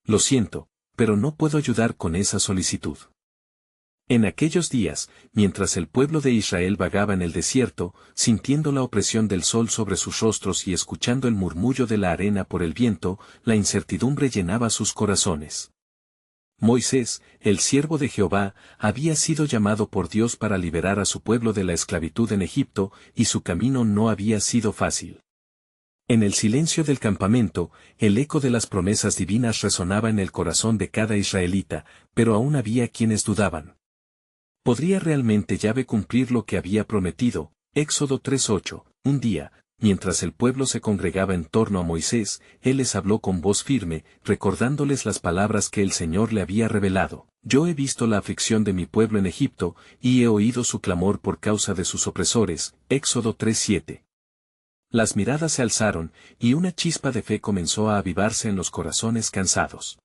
Lo siento, pero no puedo ayudar con esa solicitud. En aquellos días, mientras el pueblo de Israel vagaba en el desierto, sintiendo la opresión del sol sobre sus rostros y escuchando el murmullo de la arena por el viento, la incertidumbre llenaba sus corazones. Moisés, el siervo de Jehová, había sido llamado por Dios para liberar a su pueblo de la esclavitud en Egipto, y su camino no había sido fácil. En el silencio del campamento, el eco de las promesas divinas resonaba en el corazón de cada israelita, pero aún había quienes dudaban. ¿Podría realmente Yahvé cumplir lo que había prometido? Éxodo 3:8. Un día, mientras el pueblo se congregaba en torno a Moisés, él les habló con voz firme, recordándoles las palabras que el Señor le había revelado. Yo he visto la aflicción de mi pueblo en Egipto, y he oído su clamor por causa de sus opresores. Éxodo 3:7. Las miradas se alzaron, y una chispa de fe comenzó a avivarse en los corazones cansados.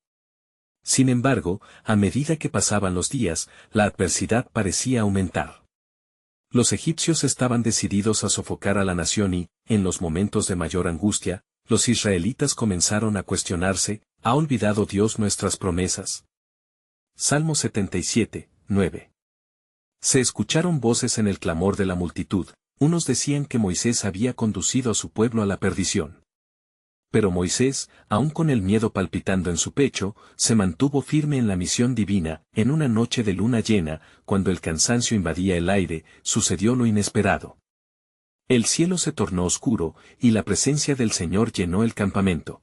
Sin embargo, a medida que pasaban los días, la adversidad parecía aumentar. Los egipcios estaban decididos a sofocar a la nación y, en los momentos de mayor angustia, los israelitas comenzaron a cuestionarse: ¿ha olvidado Dios nuestras promesas? Salmo 77:9. Se escucharon voces en el clamor de la multitud. Unos decían que Moisés había conducido a su pueblo a la perdición. Pero Moisés, aun con el miedo palpitando en su pecho, se mantuvo firme en la misión divina. En una noche de luna llena, cuando el cansancio invadía el aire, sucedió lo inesperado. El cielo se tornó oscuro, y la presencia del Señor llenó el campamento.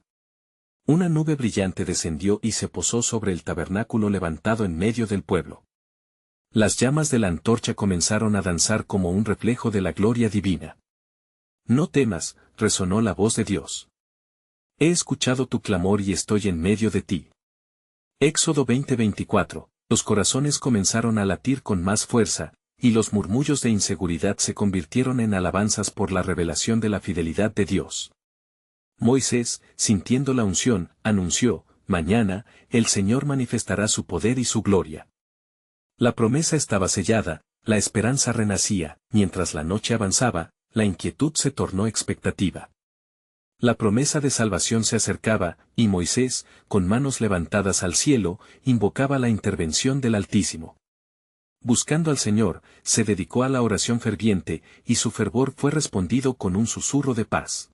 Una nube brillante descendió y se posó sobre el tabernáculo levantado en medio del pueblo. Las llamas de la antorcha comenzaron a danzar como un reflejo de la gloria divina. No temas, resonó la voz de Dios. He escuchado tu clamor y estoy en medio de ti. Éxodo 20:24. Los corazones comenzaron a latir con más fuerza, y los murmullos de inseguridad se convirtieron en alabanzas por la revelación de la fidelidad de Dios. Moisés, sintiendo la unción, anunció: mañana, el Señor manifestará su poder y su gloria. La promesa estaba sellada, la esperanza renacía. Mientras la noche avanzaba, la inquietud se tornó expectativa. La promesa de salvación se acercaba, y Moisés, con manos levantadas al cielo, invocaba la intervención del Altísimo. Buscando al Señor, se dedicó a la oración ferviente, y su fervor fue respondido con un susurro de paz.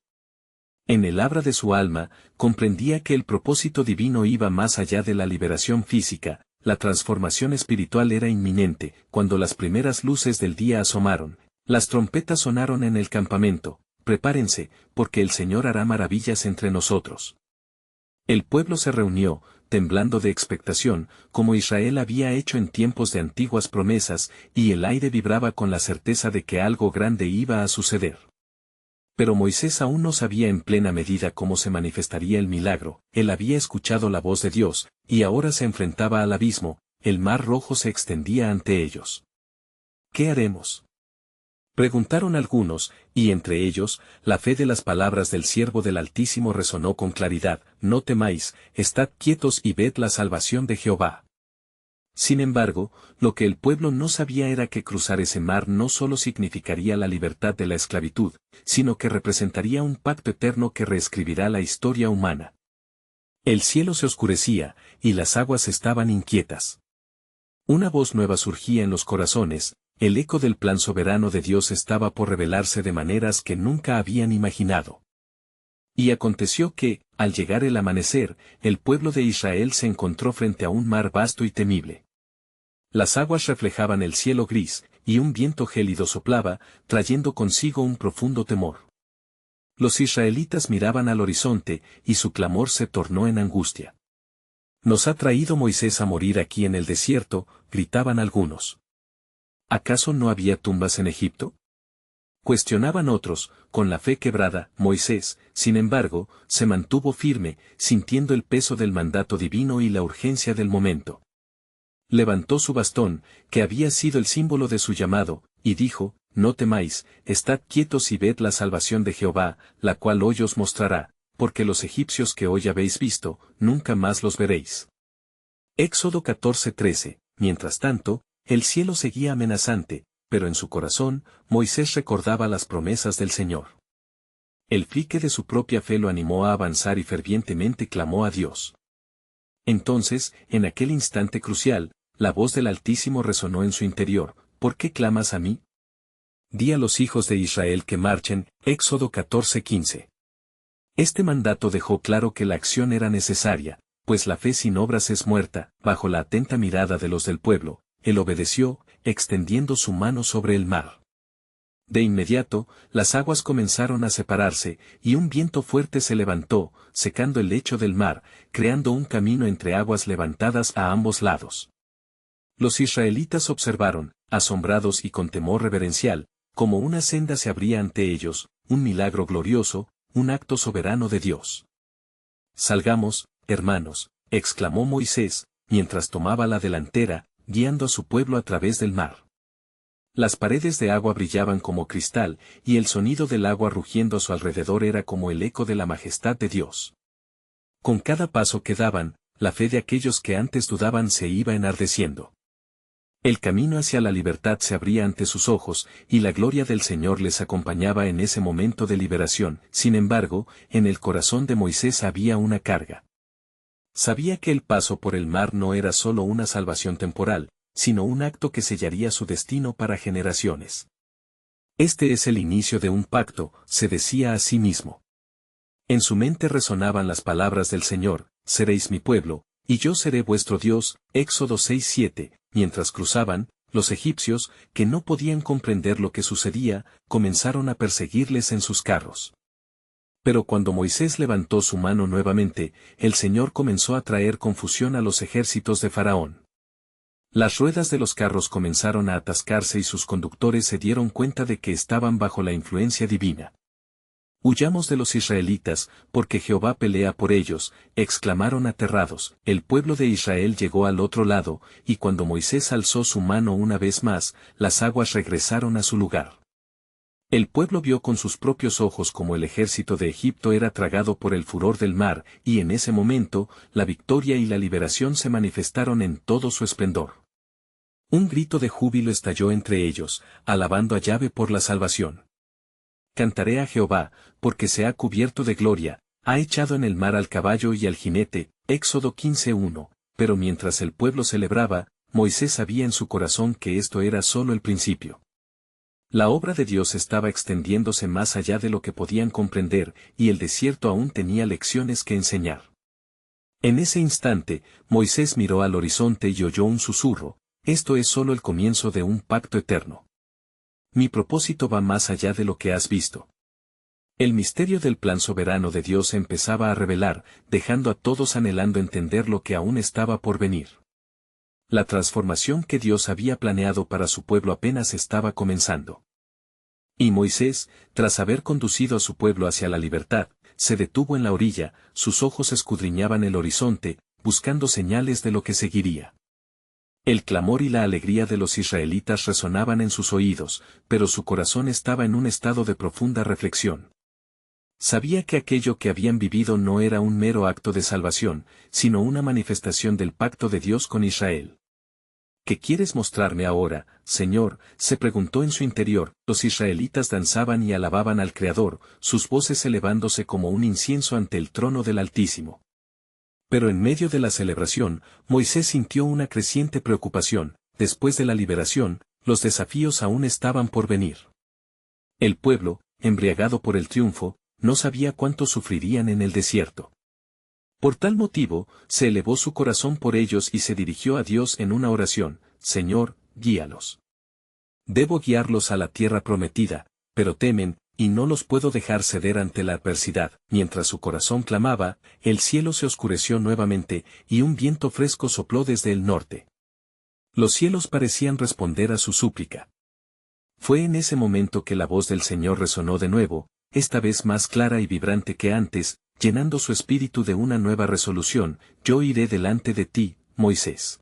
En el abra de su alma, comprendía que el propósito divino iba más allá de la liberación física. La transformación espiritual era inminente. Cuando las primeras luces del día asomaron, las trompetas sonaron en el campamento. Prepárense, porque el Señor hará maravillas entre nosotros. El pueblo se reunió, temblando de expectación, como Israel había hecho en tiempos de antiguas promesas, y el aire vibraba con la certeza de que algo grande iba a suceder. Pero Moisés aún no sabía en plena medida cómo se manifestaría el milagro. Él había escuchado la voz de Dios, y ahora se enfrentaba al abismo. El mar rojo se extendía ante ellos. ¿Qué haremos?, preguntaron algunos, y entre ellos, la fe de las palabras del siervo del Altísimo resonó con claridad: no temáis, estad quietos y ved la salvación de Jehová. Sin embargo, lo que el pueblo no sabía era que cruzar ese mar no solo significaría la libertad de la esclavitud, sino que representaría un pacto eterno que reescribirá la historia humana. El cielo se oscurecía, y las aguas estaban inquietas. Una voz nueva surgía en los corazones. El eco del plan soberano de Dios estaba por revelarse de maneras que nunca habían imaginado. Y aconteció que, al llegar el amanecer, el pueblo de Israel se encontró frente a un mar vasto y temible. Las aguas reflejaban el cielo gris, y un viento gélido soplaba, trayendo consigo un profundo temor. Los israelitas miraban al horizonte, y su clamor se tornó en angustia. «¿Nos ha traído Moisés a morir aquí en el desierto?», gritaban algunos. ¿Acaso no había tumbas en Egipto?, cuestionaban otros. Con la fe quebrada, Moisés, sin embargo, se mantuvo firme, sintiendo el peso del mandato divino y la urgencia del momento. Levantó su bastón, que había sido el símbolo de su llamado, y dijo: no temáis, estad quietos y ved la salvación de Jehová, la cual hoy os mostrará, porque los egipcios que hoy habéis visto, nunca más los veréis. Éxodo 14:13. Mientras tanto, el cielo seguía amenazante, pero en su corazón, Moisés recordaba las promesas del Señor. El pique de su propia fe lo animó a avanzar y fervientemente clamó a Dios. Entonces, en aquel instante crucial, la voz del Altísimo resonó en su interior: ¿por qué clamas a mí? Di a los hijos de Israel que marchen. Éxodo 14:15. Este mandato dejó claro que la acción era necesaria, pues la fe sin obras es muerta. Bajo la atenta mirada de los del pueblo, él obedeció, extendiendo su mano sobre el mar. De inmediato, las aguas comenzaron a separarse, y un viento fuerte se levantó, secando el lecho del mar, creando un camino entre aguas levantadas a ambos lados. Los israelitas observaron, asombrados y con temor reverencial, como una senda se abría ante ellos, un milagro glorioso, un acto soberano de Dios. Salgamos, hermanos, exclamó Moisés, mientras tomaba la delantera, guiando a su pueblo a través del mar. Las paredes de agua brillaban como cristal, y el sonido del agua rugiendo a su alrededor era como el eco de la majestad de Dios. Con cada paso que daban, la fe de aquellos que antes dudaban se iba enardeciendo. El camino hacia la libertad se abría ante sus ojos, y la gloria del Señor les acompañaba en ese momento de liberación. Sin embargo, en el corazón de Moisés había una carga. Sabía que el paso por el mar no era solo una salvación temporal, sino un acto que sellaría su destino para generaciones. Este es el inicio de un pacto, se decía a sí mismo. En su mente resonaban las palabras del Señor: seréis mi pueblo, y yo seré vuestro Dios. Éxodo 6:7. Mientras cruzaban, los egipcios, que no podían comprender lo que sucedía, comenzaron a perseguirles en sus carros. Pero cuando Moisés levantó su mano nuevamente, el Señor comenzó a traer confusión a los ejércitos de Faraón. Las ruedas de los carros comenzaron a atascarse y sus conductores se dieron cuenta de que estaban bajo la influencia divina. Huyamos de los israelitas, porque Jehová pelea por ellos, exclamaron aterrados. El pueblo de Israel llegó al otro lado, y cuando Moisés alzó su mano una vez más, las aguas regresaron a su lugar. El pueblo vio con sus propios ojos cómo el ejército de Egipto era tragado por el furor del mar, y en ese momento, la victoria y la liberación se manifestaron en todo su esplendor. Un grito de júbilo estalló entre ellos, alabando a Yahvé por la salvación. Cantaré a Jehová, porque se ha cubierto de gloria, ha echado en el mar al caballo y al jinete. Éxodo 15:1. Pero mientras el pueblo celebraba, Moisés sabía en su corazón que esto era solo el principio. La obra de Dios estaba extendiéndose más allá de lo que podían comprender, y el desierto aún tenía lecciones que enseñar. En ese instante, Moisés miró al horizonte y oyó un susurro: esto es solo el comienzo de un pacto eterno. Mi propósito va más allá de lo que has visto. El misterio del plan soberano de Dios se empezaba a revelar, dejando a todos anhelando entender lo que aún estaba por venir. La transformación que Dios había planeado para su pueblo apenas estaba comenzando. Y Moisés, tras haber conducido a su pueblo hacia la libertad, se detuvo en la orilla, sus ojos escudriñaban el horizonte, buscando señales de lo que seguiría. El clamor y la alegría de los israelitas resonaban en sus oídos, pero su corazón estaba en un estado de profunda reflexión. Sabía que aquello que habían vivido no era un mero acto de salvación, sino una manifestación del pacto de Dios con Israel. ¿Qué quieres mostrarme ahora, Señor?, se preguntó en su interior. Los israelitas danzaban y alababan al Creador, sus voces elevándose como un incienso ante el trono del Altísimo. Pero en medio de la celebración, Moisés sintió una creciente preocupación. Después de la liberación, los desafíos aún estaban por venir. El pueblo, embriagado por el triunfo, no sabía cuánto sufrirían en el desierto. Por tal motivo, se elevó su corazón por ellos y se dirigió a Dios en una oración: Señor, guíalos. Debo guiarlos a la tierra prometida, pero temen, y no los puedo dejar ceder ante la adversidad. Mientras su corazón clamaba, el cielo se oscureció nuevamente, y un viento fresco sopló desde el norte. Los cielos parecían responder a su súplica. Fue en ese momento que la voz del Señor resonó de nuevo, esta vez más clara y vibrante que antes, llenando su espíritu de una nueva resolución: yo iré delante de ti, Moisés.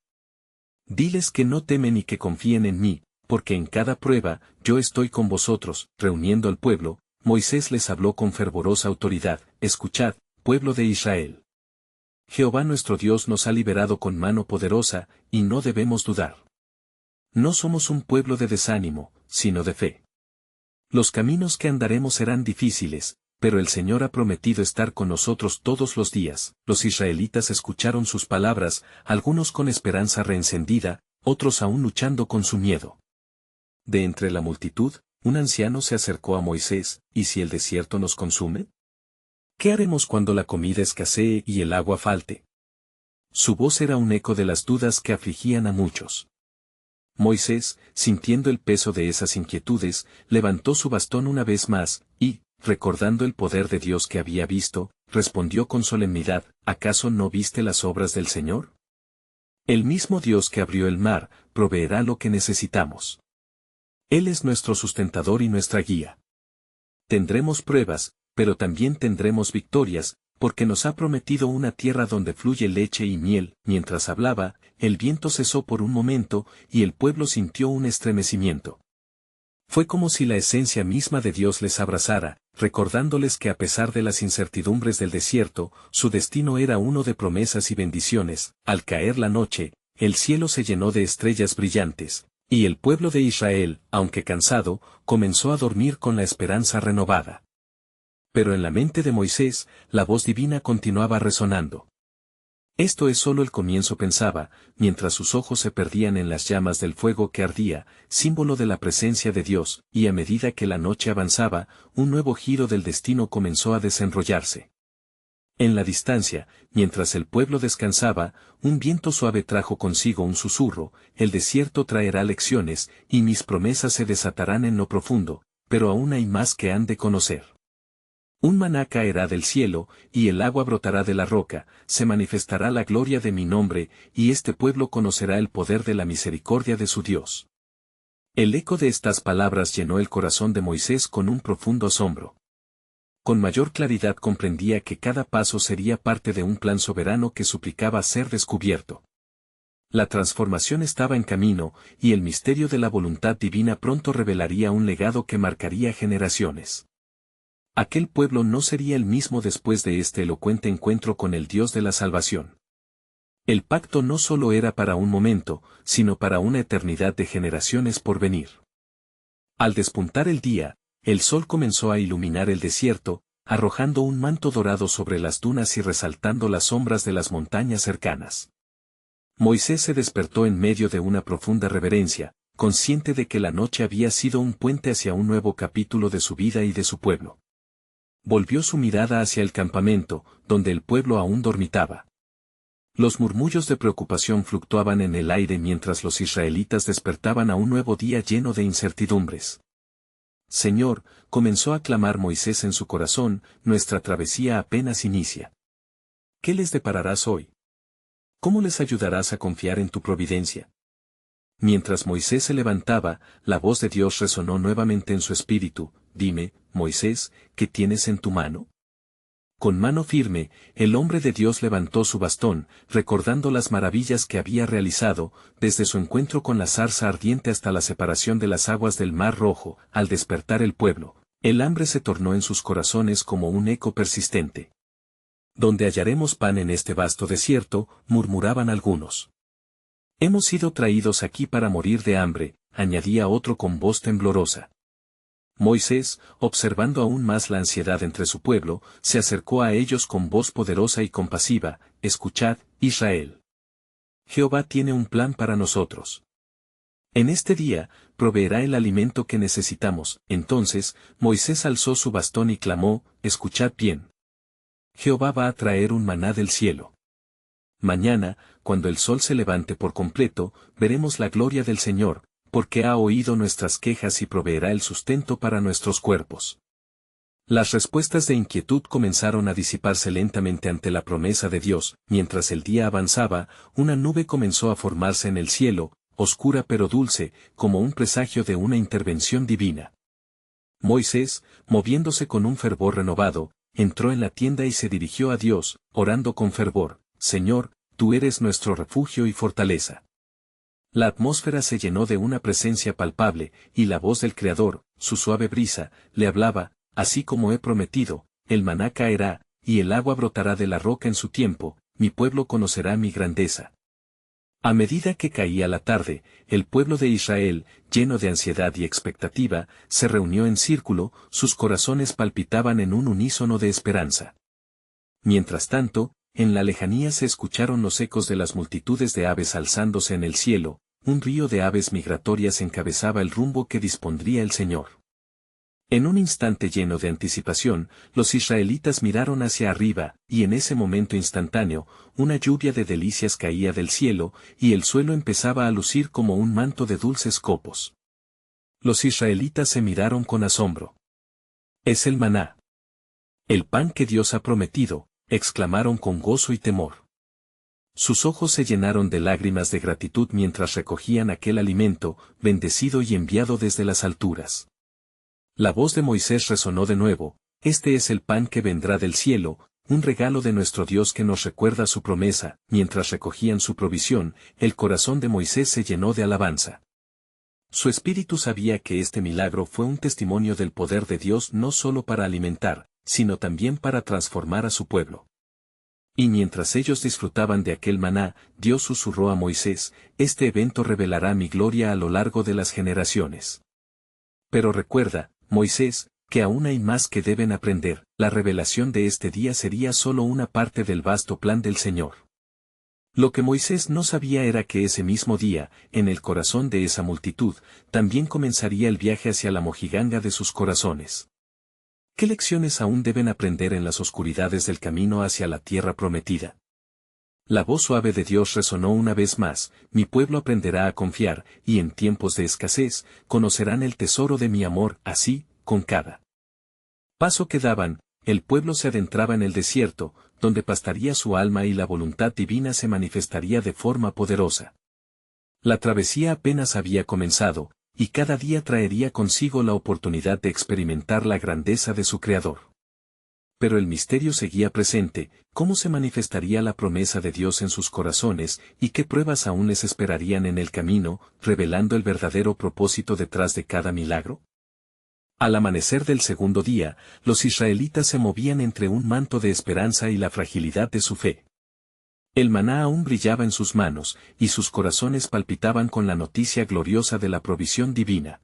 Diles que no temen y que confíen en mí, porque en cada prueba, yo estoy con vosotros. Reuniendo al pueblo, Moisés les habló con fervorosa autoridad: escuchad, pueblo de Israel. Jehová nuestro Dios nos ha liberado con mano poderosa, y no debemos dudar. No somos un pueblo de desánimo, sino de fe. Los caminos que andaremos serán difíciles, pero el Señor ha prometido estar con nosotros todos los días. Los israelitas escucharon sus palabras, algunos con esperanza reencendida, otros aún luchando con su miedo. De entre la multitud, un anciano se acercó a Moisés: ¿y si el desierto nos consume? ¿Qué haremos cuando la comida escasee y el agua falte? Su voz era un eco de las dudas que afligían a muchos. Moisés, sintiendo el peso de esas inquietudes, levantó su bastón una vez más, y, recordando el poder de Dios que había visto, respondió con solemnidad: ¿acaso no viste las obras del Señor? El mismo Dios que abrió el mar, proveerá lo que necesitamos. Él es nuestro sustentador y nuestra guía. Tendremos pruebas, pero también tendremos victorias, porque nos ha prometido una tierra donde fluye leche y miel. Mientras hablaba, el viento cesó por un momento, y el pueblo sintió un estremecimiento. Fue como si la esencia misma de Dios les abrazara, recordándoles que a pesar de las incertidumbres del desierto, su destino era uno de promesas y bendiciones. Al caer la noche, el cielo se llenó de estrellas brillantes, y el pueblo de Israel, aunque cansado, comenzó a dormir con la esperanza renovada. Pero en la mente de Moisés, la voz divina continuaba resonando. Esto es solo el comienzo, pensaba, mientras sus ojos se perdían en las llamas del fuego que ardía, símbolo de la presencia de Dios, y a medida que la noche avanzaba, un nuevo giro del destino comenzó a desenrollarse. En la distancia, mientras el pueblo descansaba, un viento suave trajo consigo un susurro: el desierto traerá lecciones, y mis promesas se desatarán en lo profundo, pero aún hay más que han de conocer. Un maná caerá del cielo, y el agua brotará de la roca, se manifestará la gloria de mi nombre, y este pueblo conocerá el poder de la misericordia de su Dios. El eco de estas palabras llenó el corazón de Moisés con un profundo asombro. Con mayor claridad comprendía que cada paso sería parte de un plan soberano que suplicaba ser descubierto. La transformación estaba en camino, y el misterio de la voluntad divina pronto revelaría un legado que marcaría generaciones. Aquel pueblo no sería el mismo después de este elocuente encuentro con el Dios de la salvación. El pacto no solo era para un momento, sino para una eternidad de generaciones por venir. Al despuntar el día, el sol comenzó a iluminar el desierto, arrojando un manto dorado sobre las dunas y resaltando las sombras de las montañas cercanas. Moisés se despertó en medio de una profunda reverencia, consciente de que la noche había sido un puente hacia un nuevo capítulo de su vida y de su pueblo. Volvió su mirada hacia el campamento, donde el pueblo aún dormitaba. Los murmullos de preocupación fluctuaban en el aire mientras los israelitas despertaban a un nuevo día lleno de incertidumbres. Señor, comenzó a clamar Moisés en su corazón, nuestra travesía apenas inicia. ¿Qué les depararás hoy? ¿Cómo les ayudarás a confiar en tu providencia? Mientras Moisés se levantaba, la voz de Dios resonó nuevamente en su espíritu: dime, Moisés, ¿qué tienes en tu mano? Con mano firme, el hombre de Dios levantó su bastón, recordando las maravillas que había realizado, desde su encuentro con la zarza ardiente hasta la separación de las aguas del Mar Rojo. Al despertar el pueblo, el hambre se tornó en sus corazones como un eco persistente. ¿Dónde hallaremos pan en este vasto desierto?, murmuraban algunos. Hemos sido traídos aquí para morir de hambre, añadía otro con voz temblorosa. Moisés, observando aún más la ansiedad entre su pueblo, se acercó a ellos con voz poderosa y compasiva: escuchad, Israel. Jehová tiene un plan para nosotros. En este día, proveerá el alimento que necesitamos. Entonces, Moisés alzó su bastón y clamó: escuchad bien. Jehová va a traer un maná del cielo. Mañana, cuando el sol se levante por completo, veremos la gloria del Señor, porque ha oído nuestras quejas y proveerá el sustento para nuestros cuerpos. Las respuestas de inquietud comenzaron a disiparse lentamente ante la promesa de Dios. Mientras el día avanzaba, una nube comenzó a formarse en el cielo, oscura pero dulce, como un presagio de una intervención divina. Moisés, moviéndose con un fervor renovado, entró en la tienda y se dirigió a Dios, orando con fervor: Señor, tú eres nuestro refugio y fortaleza. La atmósfera se llenó de una presencia palpable, y la voz del Creador, su suave brisa, le hablaba: así como he prometido, el maná caerá, y el agua brotará de la roca en su tiempo, mi pueblo conocerá mi grandeza. A medida que caía la tarde, el pueblo de Israel, lleno de ansiedad y expectativa, se reunió en círculo, sus corazones palpitaban en un unísono de esperanza. Mientras tanto, en la lejanía se escucharon los ecos de las multitudes de aves alzándose en el cielo, un río de aves migratorias encabezaba el rumbo que dispondría el Señor. En un instante lleno de anticipación, los israelitas miraron hacia arriba, y en ese momento instantáneo, una lluvia de delicias caía del cielo, y el suelo empezaba a lucir como un manto de dulces copos. Los israelitas se miraron con asombro. «Es el maná. El pan que Dios ha prometido», exclamaron con gozo y temor. Sus ojos se llenaron de lágrimas de gratitud mientras recogían aquel alimento, bendecido y enviado desde las alturas. La voz de Moisés resonó de nuevo: «Este es el pan que vendrá del cielo, un regalo de nuestro Dios que nos recuerda su promesa». Mientras recogían su provisión, el corazón de Moisés se llenó de alabanza. Su espíritu sabía que este milagro fue un testimonio del poder de Dios no solo para alimentar, sino también para transformar a su pueblo. Y mientras ellos disfrutaban de aquel maná, Dios susurró a Moisés: «Este evento revelará mi gloria a lo largo de las generaciones. Pero recuerda, Moisés, que aún hay más que deben aprender. La revelación de este día sería solo una parte del vasto plan del Señor». Lo que Moisés no sabía era que ese mismo día, en el corazón de esa multitud, también comenzaría el viaje hacia la mojiganga de sus corazones. ¿Qué lecciones aún deben aprender en las oscuridades del camino hacia la tierra prometida? La voz suave de Dios resonó una vez más: «Mi pueblo aprenderá a confiar, y en tiempos de escasez, conocerán el tesoro de mi amor». Así, con cada paso que daban, el pueblo se adentraba en el desierto, donde pastaría su alma y la voluntad divina se manifestaría de forma poderosa. La travesía apenas había comenzado, y cada día traería consigo la oportunidad de experimentar la grandeza de su Creador. Pero el misterio seguía presente: ¿cómo se manifestaría la promesa de Dios en sus corazones, y qué pruebas aún les esperarían en el camino, revelando el verdadero propósito detrás de cada milagro? Al amanecer del segundo día, los israelitas se movían entre un manto de esperanza y la fragilidad de su fe. El maná aún brillaba en sus manos, y sus corazones palpitaban con la noticia gloriosa de la provisión divina.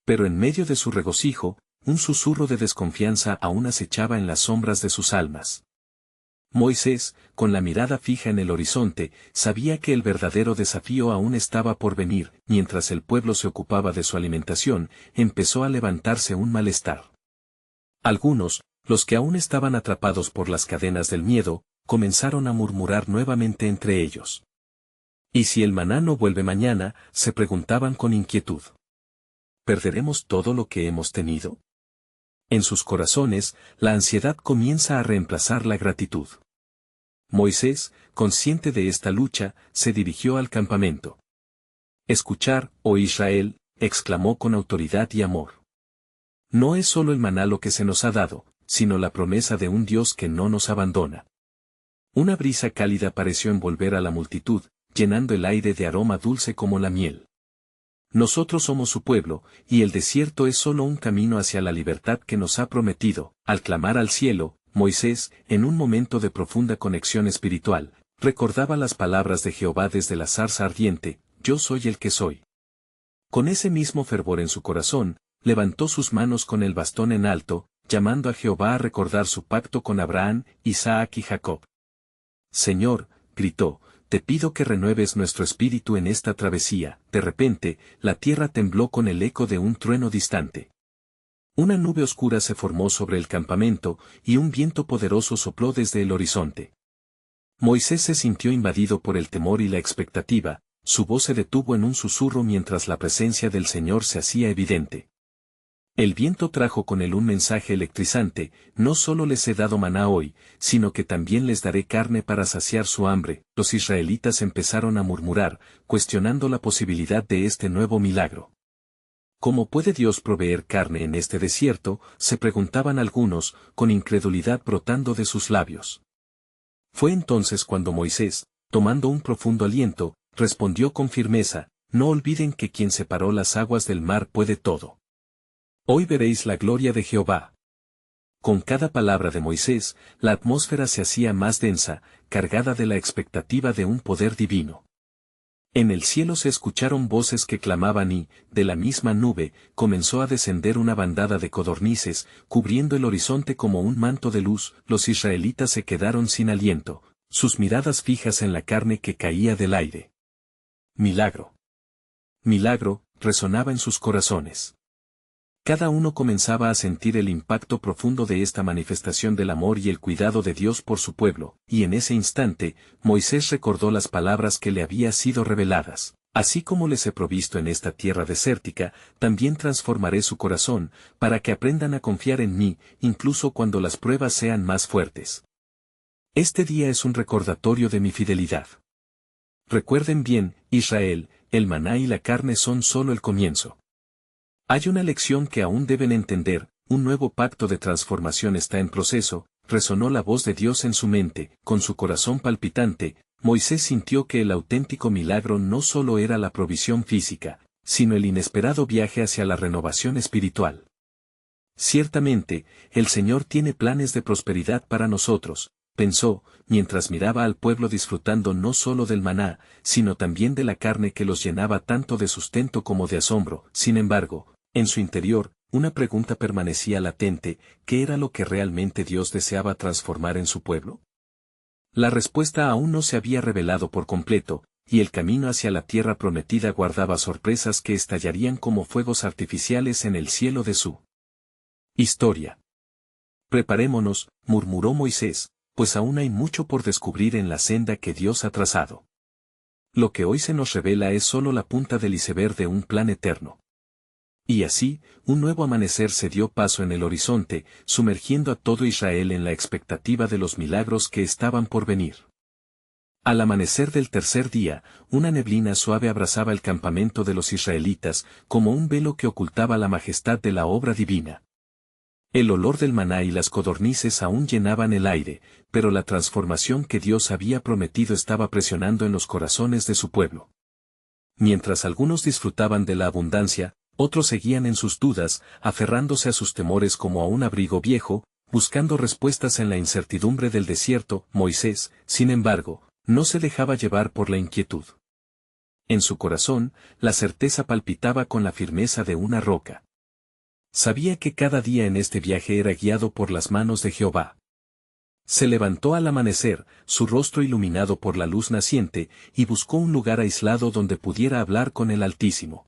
Pero en medio de su regocijo, un susurro de desconfianza aún acechaba en las sombras de sus almas. Moisés, con la mirada fija en el horizonte, sabía que el verdadero desafío aún estaba por venir. Mientras el pueblo se ocupaba de su alimentación, empezó a levantarse un malestar. Algunos, los que aún estaban atrapados por las cadenas del miedo, comenzaron a murmurar nuevamente entre ellos. «¿Y si el maná no vuelve mañana?», se preguntaban con inquietud. «¿Perderemos todo lo que hemos tenido?». En sus corazones, la ansiedad comienza a reemplazar la gratitud. Moisés, consciente de esta lucha, se dirigió al campamento. «Escuchar, oh Israel», exclamó con autoridad y amor. «No es solo el maná lo que se nos ha dado, sino la promesa de un Dios que no nos abandona». Una brisa cálida pareció envolver a la multitud, llenando el aire de aroma dulce como la miel. «Nosotros somos su pueblo, y el desierto es solo un camino hacia la libertad que nos ha prometido». Al clamar al cielo, Moisés, en un momento de profunda conexión espiritual, recordaba las palabras de Jehová desde la zarza ardiente: «Yo soy el que soy». Con ese mismo fervor en su corazón, levantó sus manos con el bastón en alto, llamando a Jehová a recordar su pacto con Abraham, Isaac y Jacob. «Señor», gritó, «te pido que renueves nuestro espíritu en esta travesía». De repente, la tierra tembló con el eco de un trueno distante. Una nube oscura se formó sobre el campamento, y un viento poderoso sopló desde el horizonte. Moisés se sintió invadido por el temor y la expectativa, su voz se detuvo en un susurro mientras la presencia del Señor se hacía evidente. El viento trajo con él un mensaje electrizante: «No solo les he dado maná hoy, sino que también les daré carne para saciar su hambre». Los israelitas empezaron a murmurar, cuestionando la posibilidad de este nuevo milagro. «¿Cómo puede Dios proveer carne en este desierto?», se preguntaban algunos, con incredulidad brotando de sus labios. Fue entonces cuando Moisés, tomando un profundo aliento, respondió con firmeza: «No olviden que quien separó las aguas del mar puede todo. Hoy veréis la gloria de Jehová». Con cada palabra de Moisés, la atmósfera se hacía más densa, cargada de la expectativa de un poder divino. En el cielo se escucharon voces que clamaban y, de la misma nube, comenzó a descender una bandada de codornices, cubriendo el horizonte como un manto de luz. Los israelitas se quedaron sin aliento, sus miradas fijas en la carne que caía del aire. Milagro. Milagro, resonaba en sus corazones. Cada uno comenzaba a sentir el impacto profundo de esta manifestación del amor y el cuidado de Dios por su pueblo, y en ese instante, Moisés recordó las palabras que le habían sido reveladas. Así como les he provisto en esta tierra desértica, también transformaré su corazón, para que aprendan a confiar en mí, incluso cuando las pruebas sean más fuertes. Este día es un recordatorio de mi fidelidad. Recuerden bien, Israel, el maná y la carne son solo el comienzo. Hay una lección que aún deben entender, un nuevo pacto de transformación está en proceso. Resonó la voz de Dios en su mente, con su corazón palpitante. Moisés sintió que el auténtico milagro no solo era la provisión física, sino el inesperado viaje hacia la renovación espiritual. Ciertamente, el Señor tiene planes de prosperidad para nosotros, pensó, mientras miraba al pueblo disfrutando no solo del maná, sino también de la carne que los llenaba tanto de sustento como de asombro. Sin embargo, en su interior, una pregunta permanecía latente: ¿qué era lo que realmente Dios deseaba transformar en su pueblo? La respuesta aún no se había revelado por completo, y el camino hacia la tierra prometida guardaba sorpresas que estallarían como fuegos artificiales en el cielo de su historia. Preparémonos, murmuró Moisés, pues aún hay mucho por descubrir en la senda que Dios ha trazado. Lo que hoy se nos revela es solo la punta del iceberg de un plan eterno. Y así, un nuevo amanecer se dio paso en el horizonte, sumergiendo a todo Israel en la expectativa de los milagros que estaban por venir. Al amanecer del tercer día, una neblina suave abrazaba el campamento de los israelitas, como un velo que ocultaba la majestad de la obra divina. El olor del maná y las codornices aún llenaban el aire, pero la transformación que Dios había prometido estaba presionando en los corazones de su pueblo. Mientras algunos disfrutaban de la abundancia, otros seguían en sus dudas, aferrándose a sus temores como a un abrigo viejo, buscando respuestas en la incertidumbre del desierto. Moisés, sin embargo, no se dejaba llevar por la inquietud. En su corazón, la certeza palpitaba con la firmeza de una roca. Sabía que cada día en este viaje era guiado por las manos de Jehová. Se levantó al amanecer, su rostro iluminado por la luz naciente, y buscó un lugar aislado donde pudiera hablar con el Altísimo.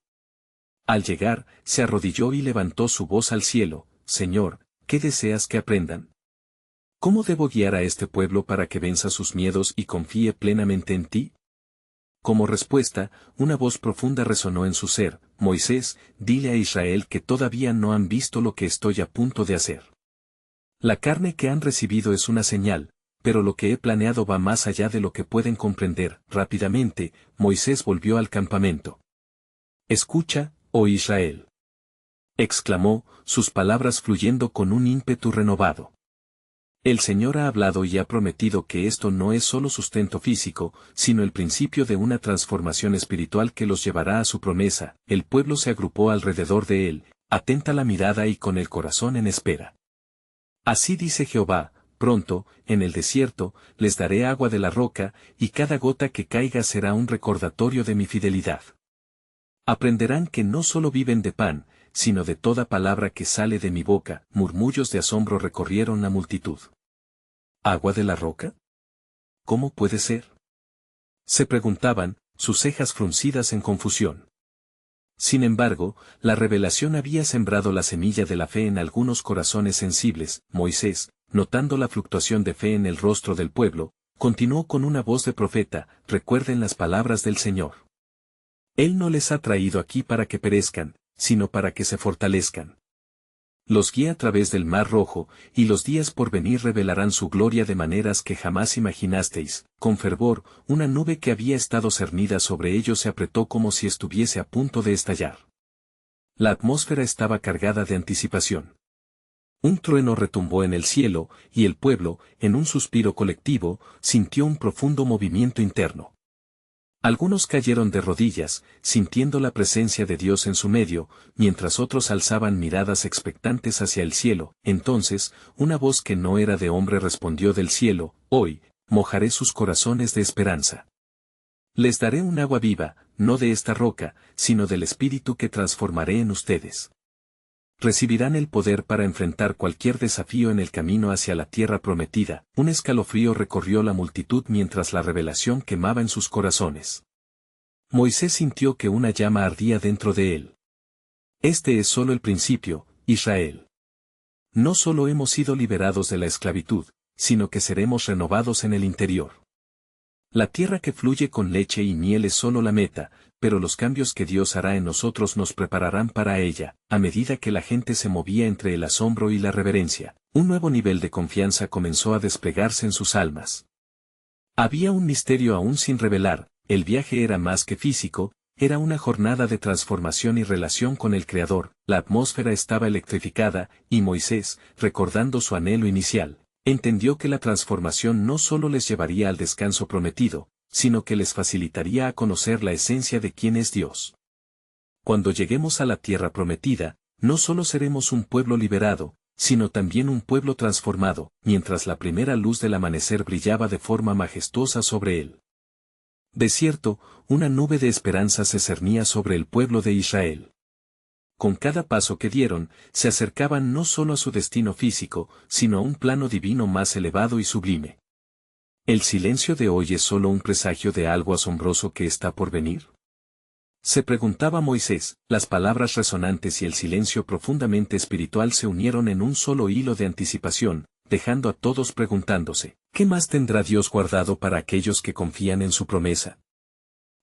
Al llegar, se arrodilló y levantó su voz al cielo: Señor, ¿qué deseas que aprendan? ¿Cómo debo guiar a este pueblo para que venza sus miedos y confíe plenamente en ti? Como respuesta, una voz profunda resonó en su ser: Moisés, dile a Israel que todavía no han visto lo que estoy a punto de hacer. La carne que han recibido es una señal, pero lo que he planeado va más allá de lo que pueden comprender. Rápidamente, Moisés volvió al campamento. Escucha, oh Israel, exclamó, sus palabras fluyendo con un ímpetu renovado. El Señor ha hablado y ha prometido que esto no es solo sustento físico, sino el principio de una transformación espiritual que los llevará a su promesa. El pueblo se agrupó alrededor de él, atenta la mirada y con el corazón en espera. Así dice Jehová: pronto, en el desierto, les daré agua de la roca, y cada gota que caiga será un recordatorio de mi fidelidad. Aprenderán que no solo viven de pan, sino de toda palabra que sale de mi boca. Murmullos de asombro recorrieron la multitud. ¿Agua de la roca? ¿Cómo puede ser? Se preguntaban, sus cejas fruncidas en confusión. Sin embargo, la revelación había sembrado la semilla de la fe en algunos corazones sensibles. Moisés, notando la fluctuación de fe en el rostro del pueblo, continuó con una voz de profeta: recuerden las palabras del Señor. Él no les ha traído aquí para que perezcan, sino para que se fortalezcan. Los guía a través del Mar Rojo, y los días por venir revelarán su gloria de maneras que jamás imaginasteis. Con fervor, una nube que había estado cernida sobre ellos se apretó como si estuviese a punto de estallar. La atmósfera estaba cargada de anticipación. Un trueno retumbó en el cielo, y el pueblo, en un suspiro colectivo, sintió un profundo movimiento interno. Algunos cayeron de rodillas, sintiendo la presencia de Dios en su medio, mientras otros alzaban miradas expectantes hacia el cielo. Entonces, una voz que no era de hombre respondió del cielo: hoy, mojaré sus corazones de esperanza. Les daré un agua viva, no de esta roca, sino del Espíritu que transformaré en ustedes. Recibirán el poder para enfrentar cualquier desafío en el camino hacia la tierra prometida. Un escalofrío recorrió la multitud mientras la revelación quemaba en sus corazones. Moisés sintió que una llama ardía dentro de él. Este es solo el principio, Israel. No solo hemos sido liberados de la esclavitud, sino que seremos renovados en el interior. La tierra que fluye con leche y miel es solo la meta, pero los cambios que Dios hará en nosotros nos prepararán para ella. A medida que la gente se movía entre el asombro y la reverencia, un nuevo nivel de confianza comenzó a desplegarse en sus almas. Había un misterio aún sin revelar, el viaje era más que físico, era una jornada de transformación y relación con el Creador. La atmósfera estaba electrificada, y Moisés, recordando su anhelo inicial, entendió que la transformación no solo les llevaría al descanso prometido, sino que les facilitaría a conocer la esencia de quién es Dios. Cuando lleguemos a la tierra prometida, no solo seremos un pueblo liberado, sino también un pueblo transformado, mientras la primera luz del amanecer brillaba de forma majestuosa sobre él. De cierto, una nube de esperanza se cernía sobre el pueblo de Israel. Con cada paso que dieron, se acercaban no solo a su destino físico, sino a un plano divino más elevado y sublime. ¿El silencio de hoy es solo un presagio de algo asombroso que está por venir? Se preguntaba Moisés. Las palabras resonantes y el silencio profundamente espiritual se unieron en un solo hilo de anticipación, dejando a todos preguntándose, ¿qué más tendrá Dios guardado para aquellos que confían en su promesa?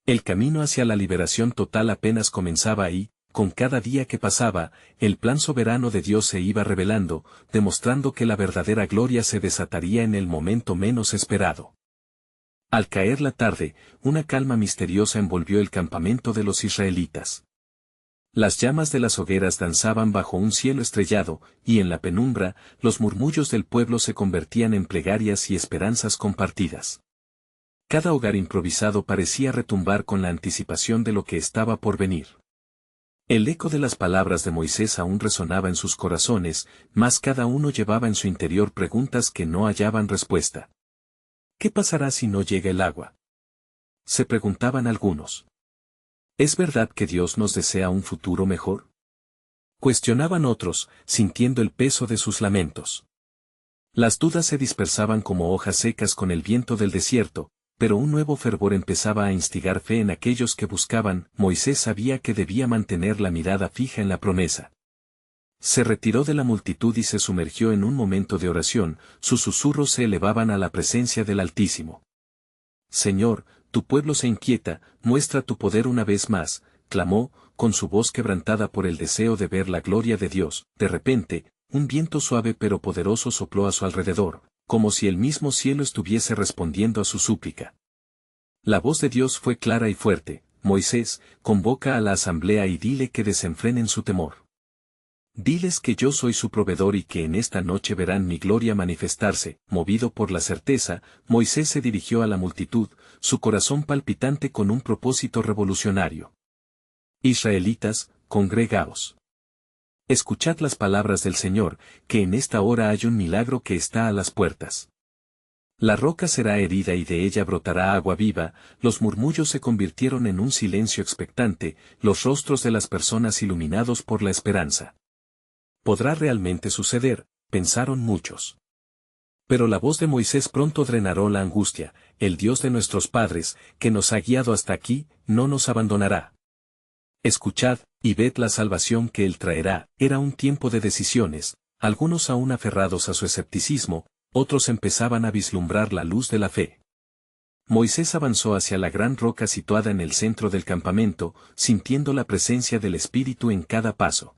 El camino hacia la liberación total apenas comenzaba y, con cada día que pasaba, el plan soberano de Dios se iba revelando, demostrando que la verdadera gloria se desataría en el momento menos esperado. Al caer la tarde, una calma misteriosa envolvió el campamento de los israelitas. Las llamas de las hogueras danzaban bajo un cielo estrellado, y en la penumbra, los murmullos del pueblo se convertían en plegarias y esperanzas compartidas. Cada hogar improvisado parecía retumbar con la anticipación de lo que estaba por venir. El eco de las palabras de Moisés aún resonaba en sus corazones, mas cada uno llevaba en su interior preguntas que no hallaban respuesta. ¿Qué pasará si no llega el agua? Se preguntaban algunos. ¿Es verdad que Dios nos desea un futuro mejor? Cuestionaban otros, sintiendo el peso de sus lamentos. Las dudas se dispersaban como hojas secas con el viento del desierto, pero un nuevo fervor empezaba a instigar fe en aquellos que buscaban. Moisés sabía que debía mantener la mirada fija en la promesa. Se retiró de la multitud y se sumergió en un momento de oración, sus susurros se elevaban a la presencia del Altísimo. Señor, tu pueblo se inquieta, muestra tu poder una vez más, clamó, con su voz quebrantada por el deseo de ver la gloria de Dios. De repente, un viento suave pero poderoso sopló a su alrededor, como si el mismo cielo estuviese respondiendo a su súplica. La voz de Dios fue clara y fuerte: Moisés, convoca a la asamblea y dile que desenfrenen su temor. Diles que yo soy su proveedor y que en esta noche verán mi gloria manifestarse. Movido por la certeza, Moisés se dirigió a la multitud, su corazón palpitante con un propósito revolucionario. Israelitas, congregaos. Escuchad las palabras del Señor, que en esta hora hay un milagro que está a las puertas. La roca será herida y de ella brotará agua viva. Los murmullos se convirtieron en un silencio expectante, los rostros de las personas iluminados por la esperanza. ¿Podrá realmente suceder?, pensaron muchos. Pero la voz de Moisés pronto drenó la angustia: el Dios de nuestros padres, que nos ha guiado hasta aquí, no nos abandonará. Escuchad, y ved la salvación que Él traerá. Era un tiempo de decisiones, algunos aún aferrados a su escepticismo, otros empezaban a vislumbrar la luz de la fe. Moisés avanzó hacia la gran roca situada en el centro del campamento, sintiendo la presencia del Espíritu en cada paso.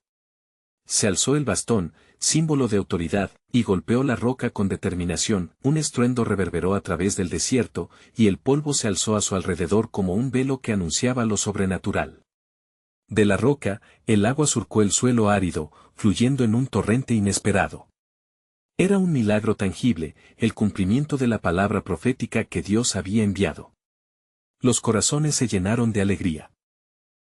Se alzó el bastón, símbolo de autoridad, y golpeó la roca con determinación. Un estruendo reverberó a través del desierto, y el polvo se alzó a su alrededor como un velo que anunciaba lo sobrenatural. De la roca, el agua surcó el suelo árido, fluyendo en un torrente inesperado. Era un milagro tangible, el cumplimiento de la palabra profética que Dios había enviado. Los corazones se llenaron de alegría.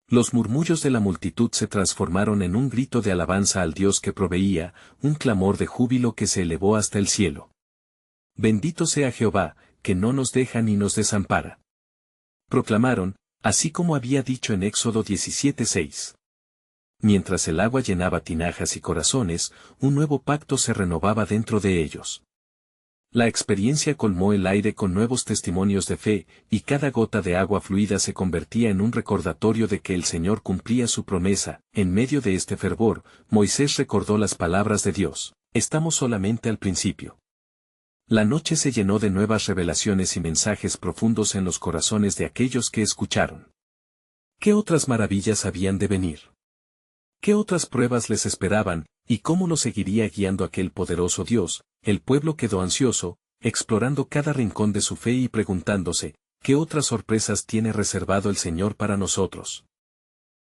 Los murmullos de la multitud se transformaron en un grito de alabanza al Dios que proveía, un clamor de júbilo que se elevó hasta el cielo. Bendito sea Jehová, que no nos deja ni nos desampara. Proclamaron, así como había dicho en Éxodo 17:6. Mientras el agua llenaba tinajas y corazones, un nuevo pacto se renovaba dentro de ellos. La experiencia colmó el aire con nuevos testimonios de fe, y cada gota de agua fluida se convertía en un recordatorio de que el Señor cumplía su promesa. En medio de este fervor, Moisés recordó las palabras de Dios: estamos solamente al principio. La noche se llenó de nuevas revelaciones y mensajes profundos en los corazones de aquellos que escucharon. ¿Qué otras maravillas habían de venir? ¿Qué otras pruebas les esperaban, y cómo lo seguiría guiando aquel poderoso Dios? El pueblo quedó ansioso, explorando cada rincón de su fe y preguntándose, ¿qué otras sorpresas tiene reservado el Señor para nosotros?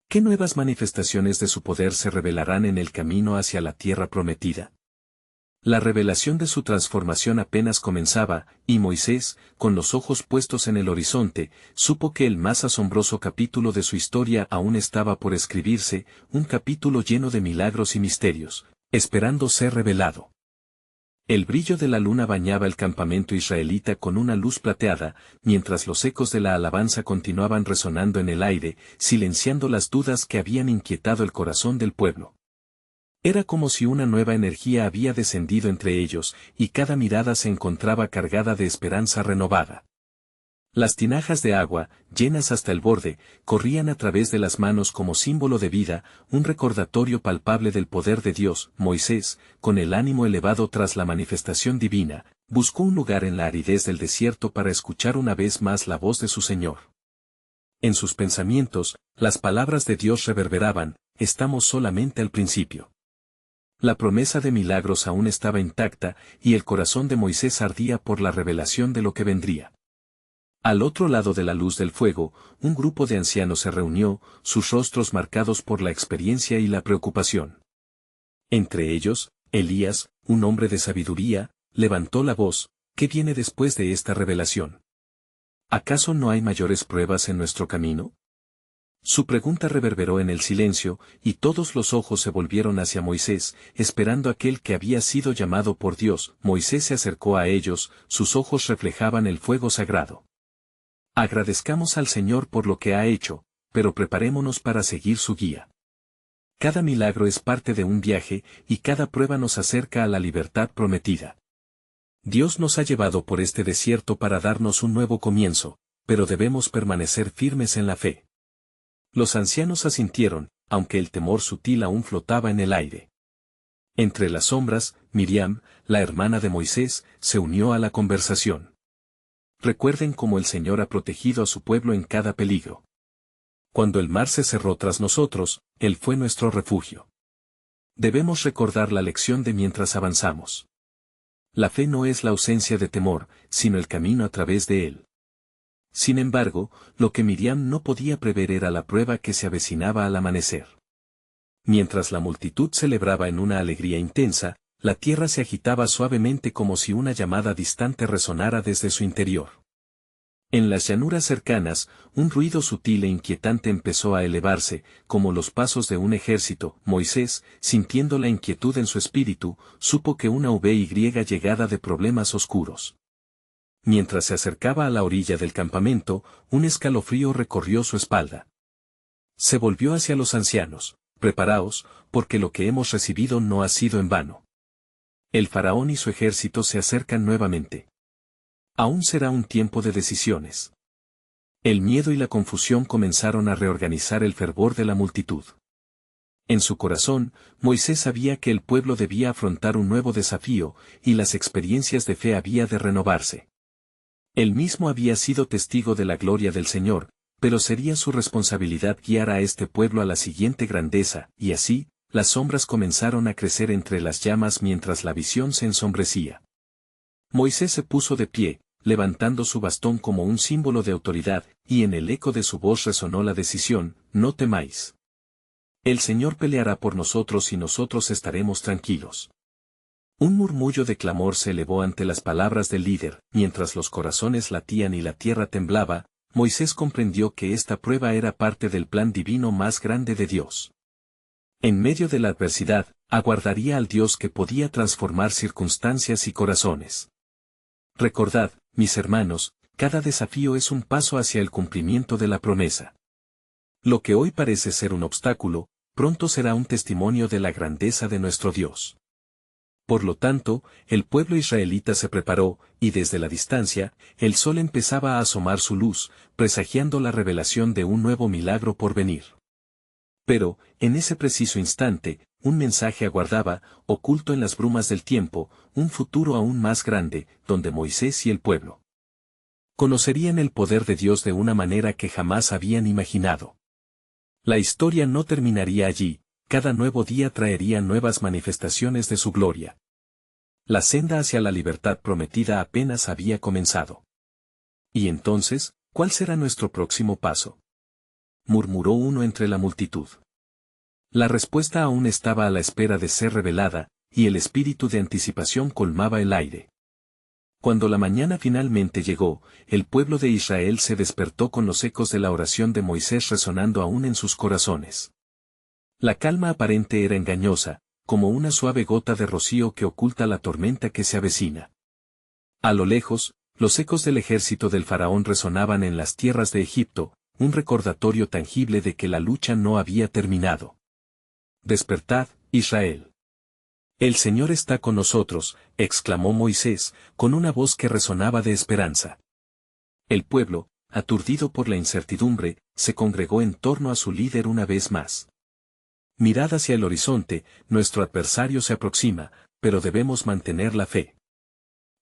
¿Qué nuevas manifestaciones de su poder se revelarán en el camino hacia la tierra prometida? La revelación de su transformación apenas comenzaba, y Moisés, con los ojos puestos en el horizonte, supo que el más asombroso capítulo de su historia aún estaba por escribirse, un capítulo lleno de milagros y misterios, esperando ser revelado. El brillo de la luna bañaba el campamento israelita con una luz plateada, mientras los ecos de la alabanza continuaban resonando en el aire, silenciando las dudas que habían inquietado el corazón del pueblo. Era como si una nueva energía había descendido entre ellos, y cada mirada se encontraba cargada de esperanza renovada. Las tinajas de agua, llenas hasta el borde, corrían a través de las manos como símbolo de vida, un recordatorio palpable del poder de Dios. Moisés, con el ánimo elevado tras la manifestación divina, buscó un lugar en la aridez del desierto para escuchar una vez más la voz de su Señor. En sus pensamientos, las palabras de Dios reverberaban: estamos solamente al principio. La promesa de milagros aún estaba intacta, y el corazón de Moisés ardía por la revelación de lo que vendría. Al otro lado de la luz del fuego, un grupo de ancianos se reunió, sus rostros marcados por la experiencia y la preocupación. Entre ellos, Elías, un hombre de sabiduría, levantó la voz: ¿qué viene después de esta revelación? ¿Acaso no hay mayores pruebas en nuestro camino? Su pregunta reverberó en el silencio, y todos los ojos se volvieron hacia Moisés, esperando aquel que había sido llamado por Dios. Moisés se acercó a ellos, sus ojos reflejaban el fuego sagrado. Agradezcamos al Señor por lo que ha hecho, pero preparémonos para seguir su guía. Cada milagro es parte de un viaje, y cada prueba nos acerca a la libertad prometida. Dios nos ha llevado por este desierto para darnos un nuevo comienzo, pero debemos permanecer firmes en la fe. Los ancianos asintieron, aunque el temor sutil aún flotaba en el aire. Entre las sombras, Miriam, la hermana de Moisés, se unió a la conversación. Recuerden cómo el Señor ha protegido a su pueblo en cada peligro. Cuando el mar se cerró tras nosotros, Él fue nuestro refugio. Debemos recordar la lección de mientras avanzamos. La fe no es la ausencia de temor, sino el camino a través de él. Sin embargo, lo que Miriam no podía prever era la prueba que se avecinaba al amanecer. Mientras la multitud celebraba en una alegría intensa, la tierra se agitaba suavemente como si una llamada distante resonara desde su interior. En las llanuras cercanas, un ruido sutil e inquietante empezó a elevarse, como los pasos de un ejército. Moisés, sintiendo la inquietud en su espíritu, supo que una y llegada de problemas oscuros. Mientras se acercaba a la orilla del campamento, un escalofrío recorrió su espalda. Se volvió hacia los ancianos: preparaos, porque lo que hemos recibido no ha sido en vano. El faraón y su ejército se acercan nuevamente. Aún será un tiempo de decisiones. El miedo y la confusión comenzaron a reorganizar el fervor de la multitud. En su corazón, Moisés sabía que el pueblo debía afrontar un nuevo desafío, y las experiencias de fe había de renovarse. Él mismo había sido testigo de la gloria del Señor, pero sería su responsabilidad guiar a este pueblo a la siguiente grandeza, y así, las sombras comenzaron a crecer entre las llamas mientras la visión se ensombrecía. Moisés se puso de pie, levantando su bastón como un símbolo de autoridad, y en el eco de su voz resonó la decisión: no temáis. El Señor peleará por nosotros y nosotros estaremos tranquilos. Un murmullo de clamor se elevó ante las palabras del líder. Mientras los corazones latían y la tierra temblaba, Moisés comprendió que esta prueba era parte del plan divino más grande de Dios. En medio de la adversidad, aguardaría al Dios que podía transformar circunstancias y corazones. Recordad, mis hermanos, cada desafío es un paso hacia el cumplimiento de la promesa. Lo que hoy parece ser un obstáculo, pronto será un testimonio de la grandeza de nuestro Dios. Por lo tanto, el pueblo israelita se preparó, y desde la distancia, el sol empezaba a asomar su luz, presagiando la revelación de un nuevo milagro por venir. Pero, en ese preciso instante, un mensaje aguardaba, oculto en las brumas del tiempo, un futuro aún más grande, donde Moisés y el pueblo conocerían el poder de Dios de una manera que jamás habían imaginado. La historia no terminaría allí, cada nuevo día traería nuevas manifestaciones de su gloria. La senda hacia la libertad prometida apenas había comenzado. ¿Y entonces, cuál será nuestro próximo paso?, murmuró uno entre la multitud. La respuesta aún estaba a la espera de ser revelada, y el espíritu de anticipación colmaba el aire. Cuando la mañana finalmente llegó, el pueblo de Israel se despertó con los ecos de la oración de Moisés resonando aún en sus corazones. La calma aparente era engañosa, como una suave gota de rocío que oculta la tormenta que se avecina. A lo lejos, los ecos del ejército del faraón resonaban en las tierras de Egipto, un recordatorio tangible de que la lucha no había terminado. Despertad, Israel. El Señor está con nosotros, exclamó Moisés, con una voz que resonaba de esperanza. El pueblo, aturdido por la incertidumbre, se congregó en torno a su líder una vez más. Mirad hacia el horizonte, nuestro adversario se aproxima, pero debemos mantener la fe.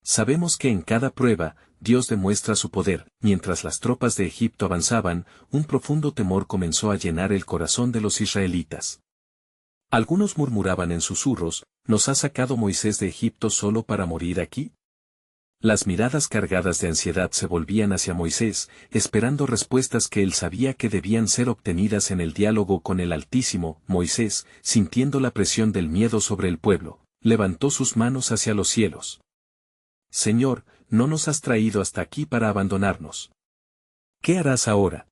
Sabemos que en cada prueba, Dios demuestra su poder. Mientras las tropas de Egipto avanzaban, un profundo temor comenzó a llenar el corazón de los israelitas. Algunos murmuraban en susurros, ¿nos ha sacado Moisés de Egipto solo para morir aquí? Las miradas cargadas de ansiedad se volvían hacia Moisés, esperando respuestas que él sabía que debían ser obtenidas en el diálogo con el Altísimo. Moisés, sintiendo la presión del miedo sobre el pueblo, levantó sus manos hacia los cielos. Señor, no nos has traído hasta aquí para abandonarnos. ¿Qué harás ahora?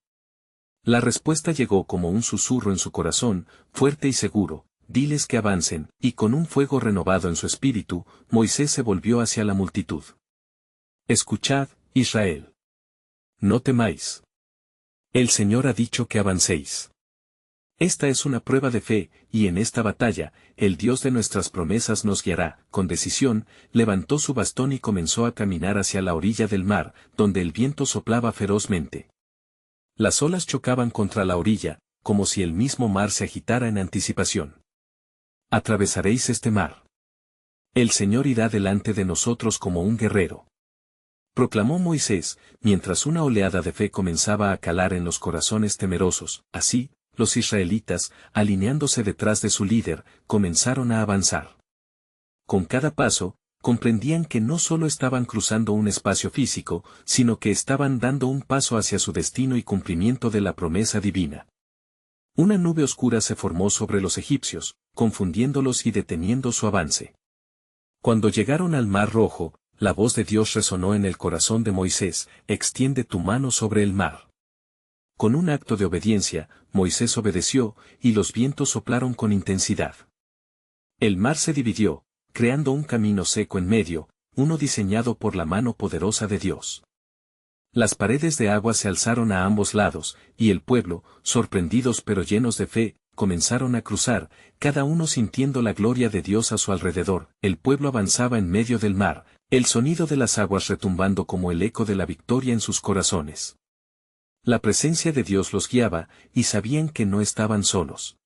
La respuesta llegó como un susurro en su corazón, fuerte y seguro. Diles que avancen, y con un fuego renovado en su espíritu, Moisés se volvió hacia la multitud. Escuchad, Israel. No temáis. El Señor ha dicho que avancéis. Esta es una prueba de fe, y en esta batalla, el Dios de nuestras promesas nos guiará. Con decisión, levantó su bastón y comenzó a caminar hacia la orilla del mar, donde el viento soplaba ferozmente. Las olas chocaban contra la orilla, como si el mismo mar se agitara en anticipación. Atravesaréis este mar. El Señor irá delante de nosotros como un guerrero. Proclamó Moisés, mientras una oleada de fe comenzaba a calar en los corazones temerosos. Así, los israelitas, alineándose detrás de su líder, comenzaron a avanzar. Con cada paso, comprendían que no solo estaban cruzando un espacio físico, sino que estaban dando un paso hacia su destino y cumplimiento de la promesa divina. Una nube oscura se formó sobre los egipcios, confundiéndolos y deteniendo su avance. Cuando llegaron al Mar Rojo, la voz de Dios resonó en el corazón de Moisés: extiende tu mano sobre el mar. Con un acto de obediencia, Moisés obedeció, y los vientos soplaron con intensidad. El mar se dividió, creando un camino seco en medio, uno diseñado por la mano poderosa de Dios. Las paredes de agua se alzaron a ambos lados, y el pueblo, sorprendidos pero llenos de fe, comenzaron a cruzar, cada uno sintiendo la gloria de Dios a su alrededor. El pueblo avanzaba en medio del mar, el sonido de las aguas retumbando como el eco de la victoria en sus corazones. La presencia de Dios los guiaba, y sabían que no estaban solos.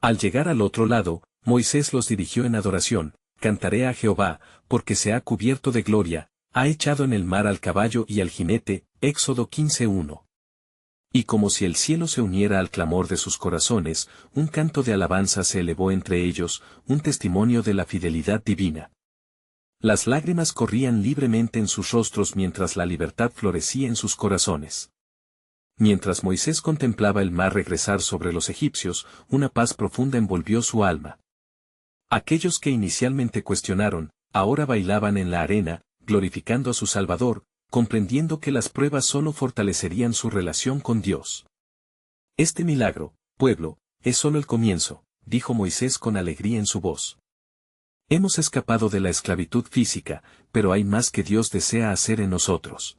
Al llegar al otro lado, Moisés los dirigió en adoración: cantaré a Jehová, porque se ha cubierto de gloria, ha echado en el mar al caballo y al jinete. Éxodo 15:1. Y como si el cielo se uniera al clamor de sus corazones, un canto de alabanza se elevó entre ellos, un testimonio de la fidelidad divina. Las lágrimas corrían libremente en sus rostros mientras la libertad florecía en sus corazones. Mientras Moisés contemplaba el mar regresar sobre los egipcios, una paz profunda envolvió su alma. Aquellos que inicialmente cuestionaron, ahora bailaban en la arena, glorificando a su Salvador, comprendiendo que las pruebas solo fortalecerían su relación con Dios. Este milagro, pueblo, es solo el comienzo, dijo Moisés con alegría en su voz. Hemos escapado de la esclavitud física, pero hay más que Dios desea hacer en nosotros.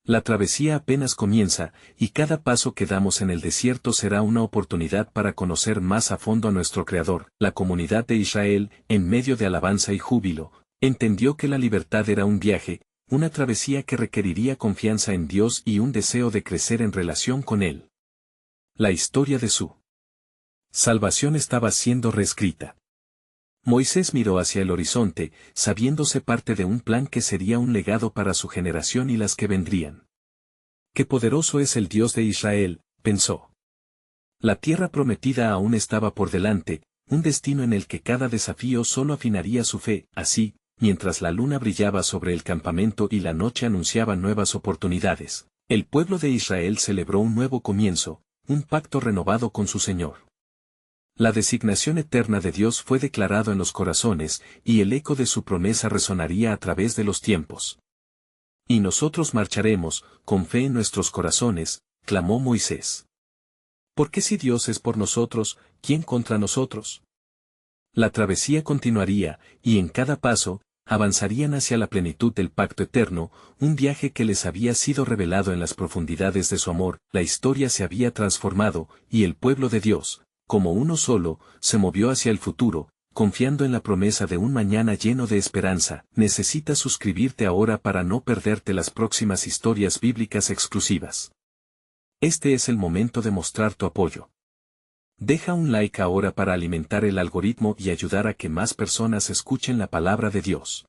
La travesía apenas comienza, y cada paso que damos en el desierto será una oportunidad para conocer más a fondo a nuestro Creador. La comunidad de Israel, en medio de alabanza y júbilo, entendió que la libertad era un viaje, una travesía que requeriría confianza en Dios y un deseo de crecer en relación con Él. La historia de su salvación estaba siendo reescrita. Moisés miró hacia el horizonte, sabiéndose parte de un plan que sería un legado para su generación y las que vendrían. ¡Qué poderoso es el Dios de Israel!, pensó. La tierra prometida aún estaba por delante, un destino en el que cada desafío solo afinaría su fe. Así, mientras la luna brillaba sobre el campamento y la noche anunciaba nuevas oportunidades, el pueblo de Israel celebró un nuevo comienzo, un pacto renovado con su Señor. La designación eterna de Dios fue declarado en los corazones, y el eco de su promesa resonaría a través de los tiempos. Y nosotros marcharemos, con fe en nuestros corazones, clamó Moisés. Porque si Dios es por nosotros, ¿quién contra nosotros? La travesía continuaría, y en cada paso, avanzarían hacia la plenitud del pacto eterno, un viaje que les había sido revelado en las profundidades de su amor. La historia se había transformado, y el pueblo de Dios, como uno solo, se movió hacia el futuro, confiando en la promesa de un mañana lleno de esperanza. Necesitas suscribirte ahora para no perderte las próximas historias bíblicas exclusivas. Este es el momento de mostrar tu apoyo. Deja un like ahora para alimentar el algoritmo y ayudar a que más personas escuchen la palabra de Dios.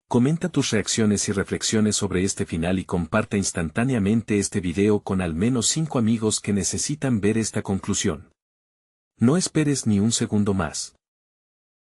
Comenta tus reacciones y reflexiones sobre este final y comparte instantáneamente este video con al menos 5 amigos que necesitan ver esta conclusión. No esperes ni un segundo más.